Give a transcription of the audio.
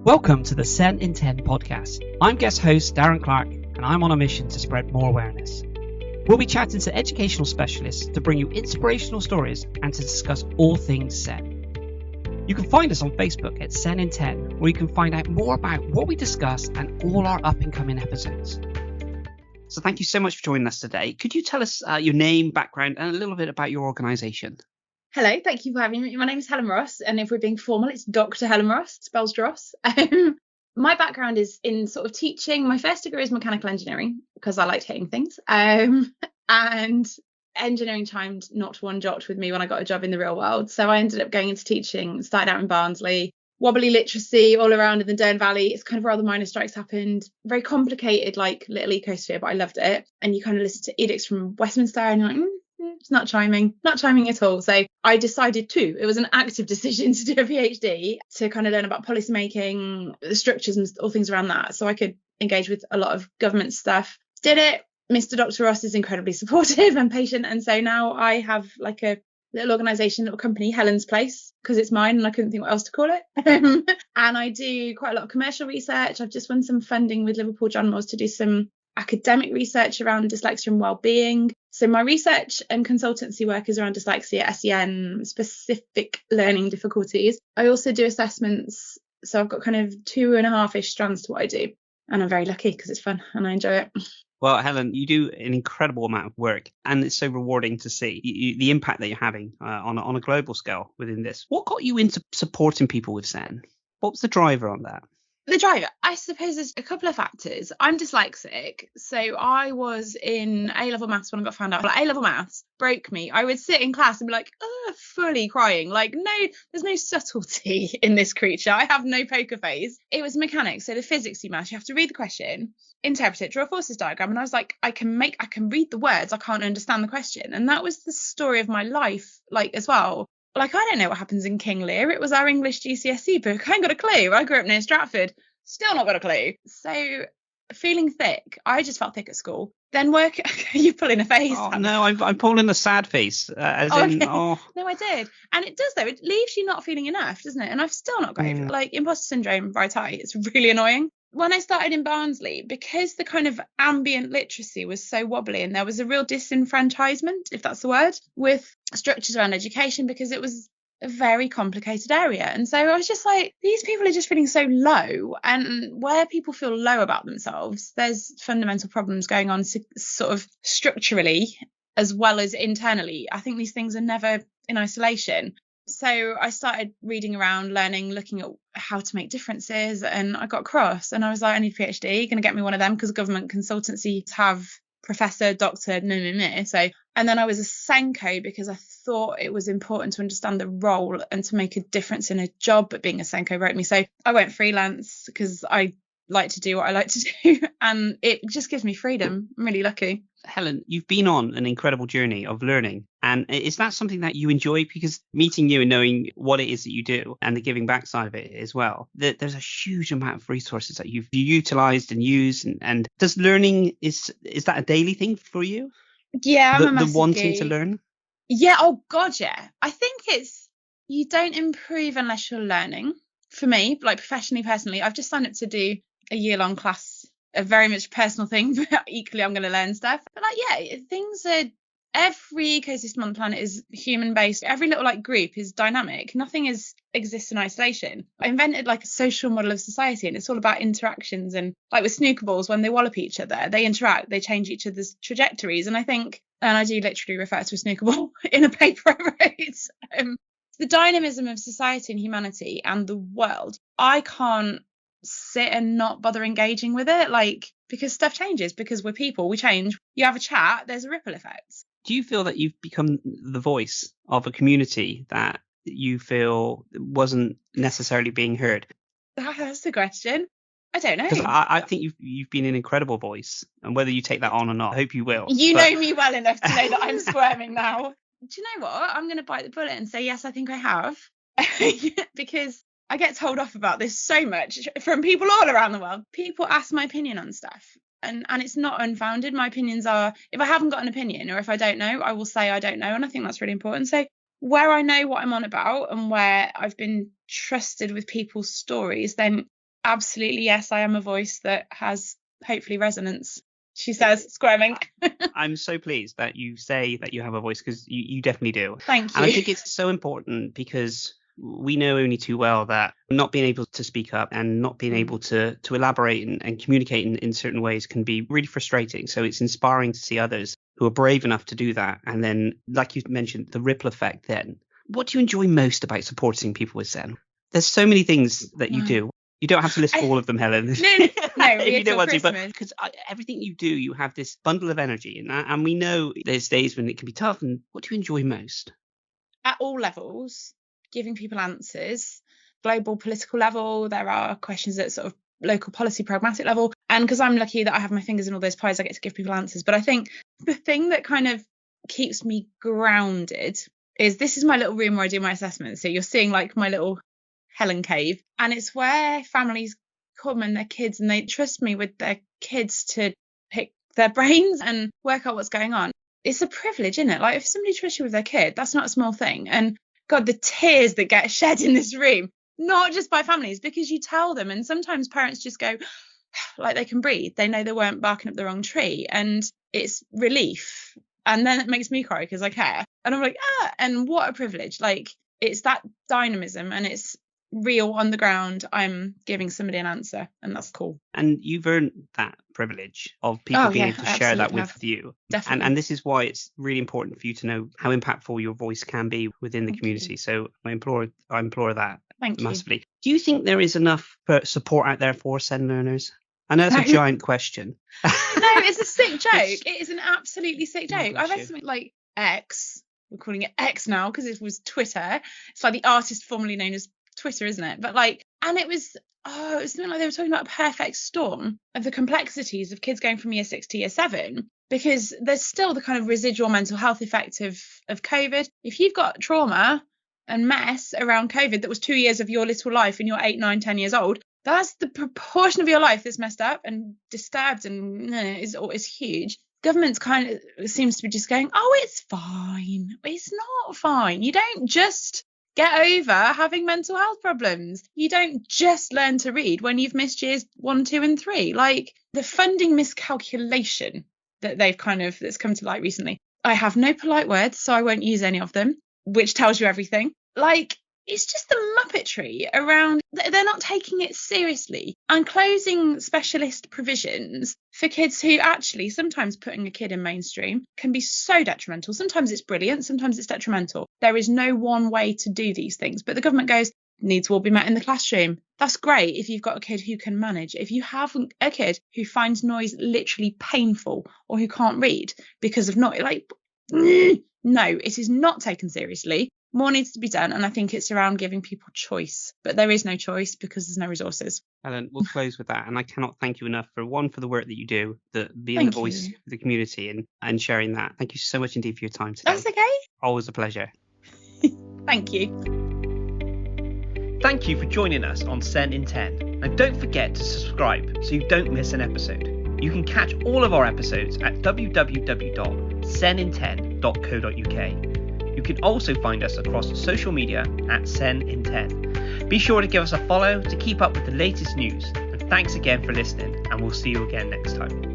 Welcome to the SEN in 10 podcast. I'm guest host Darren Clark, and I'm on a mission to spread more awareness. We'll be chatting to educational specialists to bring you inspirational stories and to discuss all things SEN. You can find us on Facebook at SEN in 10, where you can find out more about what we discuss and all our up-and-coming episodes. So thank you so much for joining us today. Could you tell us your name, background, and a little bit about your organisation? Hello, thank you for having me. My name is Helen Ross, and if we're being formal, it's Dr. Helen Ross, spells Dross. My background is in sort of teaching. My first degree is mechanical engineering because I liked hitting things. And engineering chimed not one jot with me when I got a job in the real world. So I ended up going into teaching, started out in Barnsley, wobbly literacy all around in the Darren Valley. It's kind of where all the minor strikes happened. Very complicated, like little ecosphere, but I loved it. And you kind of listen to edicts from Westminster and you're like, it's not chiming at all. So I decided it was an active decision to do a PhD to kind of learn about policy making, the structures and all things around that. So I could engage with a lot of government stuff. Did it. Mr. Dr. Ross is incredibly supportive and patient. And so now I have like a little organisation, little company, Helen's Place, because it's mine and I couldn't think what else to call it. And I do quite a lot of commercial research. I've just won some funding with Liverpool John Moores to do some academic research around dyslexia and well-being. So my research and consultancy work is around dyslexia, SEN, specific learning difficulties. I also do assessments. So I've got kind of 2.5-ish strands to what I do. And I'm very lucky because it's fun and I enjoy it. Well, Helen, you do an incredible amount of work and it's so rewarding to see the impact that you're having on a global scale within this. What got you into supporting people with SEN? What was the driver on that? The driver, I suppose there's a couple of factors. I'm dyslexic. So I was in A-level maths when I got found out. Like, A-level maths broke me. I would sit in class and be like, fully crying. Like, no, there's no subtlety in this creature. I have no poker face. It was mechanics. So the physicsy maths, you have to read the question, interpret it, draw a forces diagram. And I was like, I can read the words. I can't understand the question. And that was the story of my life, like, as well. Like, I don't know what happens in King Lear. It was our English GCSE book. I ain't got a clue. I grew up near Stratford. Still not got a clue. So feeling thick. I just felt thick at school. Then work. You're pulling a face. Oh, no, I'm pulling a sad face. No, I did. And it does, though. It leaves you not feeling enough, doesn't it? And I've still not got over it. Like, imposter syndrome, right high. It's really annoying. When I started in Barnsley, because the kind of ambient literacy was so wobbly and there was a real disenfranchisement, if that's the word, with structures around education, because it was a very complicated area. And so I was just like, these people are just feeling so low. And where people feel low about themselves, there's fundamental problems going on sort of structurally as well as internally. I think these things are never in isolation. So I started reading around, learning, looking at how to make differences, and I got across and I was like, I need a PhD, going to get me one of them because government consultancies have professor, doctor, no. So, and then I was a Senko because I thought it was important to understand the role and to make a difference in a job, but being a Senko wrote me. So I went freelance because I like to do what I like to do and it just gives me freedom. I'm really lucky. Helen, you've been on an incredible journey of learning. And is that something that you enjoy? Because meeting you and knowing what it is that you do and the giving back side of it as well, there's a huge amount of resources that you've utilized and used. And does learning, is that a daily thing for you? Yeah, I'm a massive the wanting geek. to learn? Yeah, oh God, yeah. I think you don't improve unless you're learning. For me, like professionally, personally, I've just signed up to do a year-long class, a very much personal thing, but equally I'm going to learn stuff. But like, yeah, every ecosystem on the planet is human-based. Every little like group is dynamic. Nothing exists in isolation. I invented like a social model of society and it's all about interactions. And like with snooker balls, when they wallop each other, they interact, they change each other's trajectories. And I think, and I do literally refer to a snooker ball in a paper I wrote, the dynamism of society and humanity and the world. I can't sit and not bother engaging with it, like, because stuff changes, because we're people, we change. You have a chat, there's a ripple effect. Do you feel that you've become the voice of a community that you feel wasn't necessarily being heard? That's the question. I don't know. Because I think you've been an incredible voice, and whether you take that on or not, I hope you will. You know me well enough to know that I'm squirming now. Do you know what? I'm going to bite the bullet and say, yes, I think I have. Because I get told off about this so much from people all around the world. People ask my opinion on stuff. And it's not unfounded. My opinions are, if I haven't got an opinion or if I don't know, I will say I don't know. And I think that's really important. So where I know what I'm on about and where I've been trusted with people's stories, then Absolutely, yes, I am a voice that has hopefully resonance, she says, squirming. I'm so pleased that you say that you have a voice, because you definitely do. Thank And I you. think it's so important, because we know only too well that not being able to speak up and not being able to elaborate and communicate in certain ways can be really frustrating. So it's inspiring to see others who are brave enough to do that. And then, like you mentioned, the ripple effect then. What do you enjoy most about supporting people with SEN? There's so many things that you do. You don't have to list all of them, Helen. No, if you don't want Christmas. to, but because everything you do, you have this bundle of energy, and we know there's days when it can be tough. And what do you enjoy most? At all levels, giving people answers. Global political level, there are questions at sort of local policy pragmatic level, and because I'm lucky that I have my fingers in all those pies, I get to give people answers. But I think the thing that kind of keeps me grounded is, this is my little room where I do my assessments. So you're seeing like my little Helen cave, and it's where families come and their kids, and they trust me with their kids to pick their brains and work out what's going on. It's a privilege, isn't it? Like, if somebody trusts you with their kid, that's not a small thing. And God, the tears that get shed in this room, not just by families, because you tell them, and sometimes parents just go like they can breathe. They know they weren't barking up the wrong tree, and it's relief. And then it makes me cry because I care, and I'm like, and what a privilege. Like, it's that dynamism, and it's real on the ground. I'm giving somebody an answer, and that's cool. And you've earned that privilege of people being able to share that with you. Definitely. And this is why it's really important for you to know how impactful your voice can be within the community. So I implore that massively. Do you think there is enough support out there for SEN learners? I know that's a giant question. No, it's a sick joke. It is an absolutely sick joke. I read something like X. We're calling it X now because it was Twitter. It's like the artist formerly known as Twitter, isn't it? But like, and it was something like they were talking about a perfect storm of the complexities of kids going from year 6 to year 7, because there's still the kind of residual mental health effect of COVID. If you've got trauma and mess around COVID that was 2 years of your little life and you're 8, 9, 10 years old, that's the proportion of your life that's messed up and disturbed and is huge. Government's kind of seems to be just going, oh, it's fine. It's not fine. You don't just get over having mental health problems. You don't just learn to read when you've missed years 1, 2, and 3. Like, the funding miscalculation that that's come to light recently. I have no polite words, so I won't use any of them, which tells you everything. Like, it's just the muppetry around. They're not taking it seriously, and closing specialist provisions for kids who actually, sometimes putting a kid in mainstream can be so detrimental. Sometimes it's brilliant, sometimes it's detrimental. There is no one way to do these things, but the government goes, needs will be met in the classroom. That's great if you've got a kid who can manage. If you have a kid who finds noise literally painful or who can't read because of noise, like, no, it is not taken seriously. More needs to be done, and I think it's around giving people choice. But there is no choice because there's no resources. Helen, we'll close with that. And I cannot thank you enough for the work that you do, being the voice of the community and sharing that. Thank you so much indeed for your time today. That's okay. Always a pleasure. Thank you. Thank you for joining us on SEN in 10. And don't forget to subscribe so you don't miss an episode. You can catch all of our episodes at www.senin10.co.uk. You can also find us across social media at SEN in 10. Be sure to give us a follow to keep up with the latest news. And thanks again for listening, and we'll see you again next time.